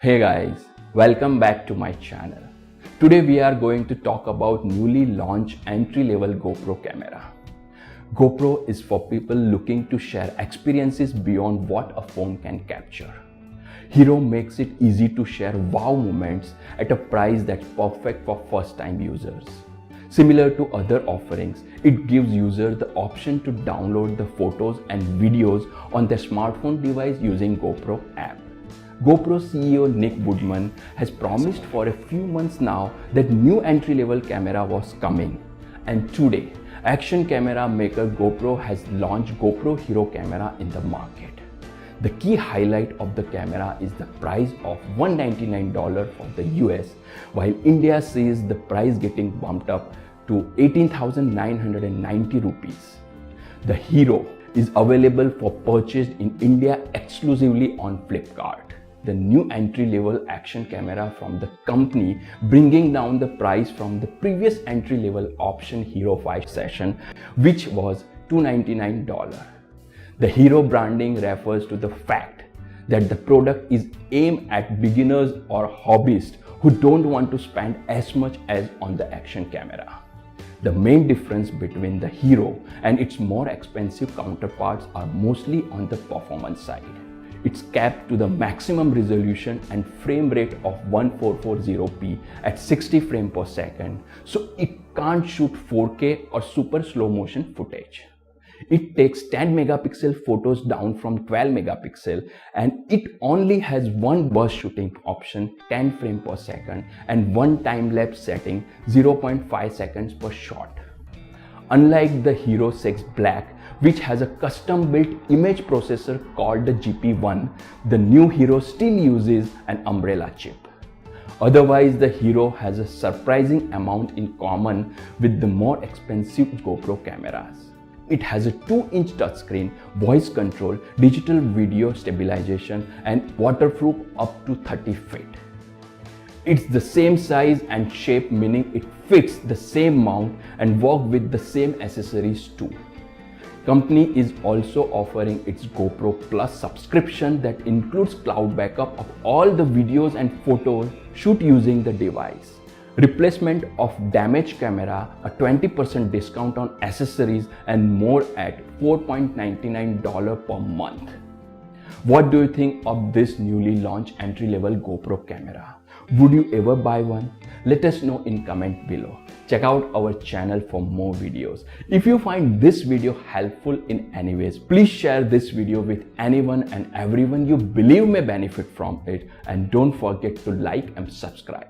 Hey guys, welcome back to my channel. Today we are going to talk about newly launched entry-level GoPro camera. GoPro is for people looking to share experiences beyond what a phone can capture. Hero makes it easy to share wow moments at a price that's perfect for first-time users. Similar to other offerings, it gives users the option to download the photos and videos on their smartphone device using GoPro app. GoPro CEO Nick Woodman has promised for a few months now that new entry-level camera was coming. And today, action camera maker GoPro has launched GoPro Hero camera in the market. The key highlight of the camera is the price of $199 for the US, while India sees the price getting bumped up to 18,990 rupees. The Hero is available for purchase in India exclusively on Flipkart. The new entry-level action camera from the company, bringing down the price from the previous entry-level option Hero5 session, which was $299. The Hero branding refers to the fact that the product is aimed at beginners or hobbyists who don't want to spend as much as on the action camera. The main difference between the Hero and its more expensive counterparts are mostly on the performance side. It's capped to the maximum resolution and frame rate of 1440p at 60 frames per second, so it can't shoot 4K or super slow motion footage. It takes 10 megapixel photos down from 12 megapixel, and it only has one burst shooting option 10 frames per second and one time-lapse setting 0.5 seconds per shot. Unlike the Hero 6 Black, which has a custom-built image processor called the GP1, the new Hero still uses an umbrella chip. Otherwise, the Hero has a surprising amount in common with the more expensive GoPro cameras. It has a 2-inch touchscreen, voice control, digital video stabilization, and waterproof up to 30 feet. It's the same size and shape, meaning it fits the same mount and works with the same accessories too. Company is also offering its GoPro Plus subscription that includes cloud backup of all the videos and photos shoot using the device, replacement of damaged camera, a 20% discount on accessories, and more at $4.99 per month. What do you think of this newly launched entry-level GoPro camera? Would you ever buy one? Let us know in comment below. Check out our channel for more videos. If you find this video helpful in any ways, please share this video with anyone and everyone you believe may benefit from it, and don't forget to like and subscribe.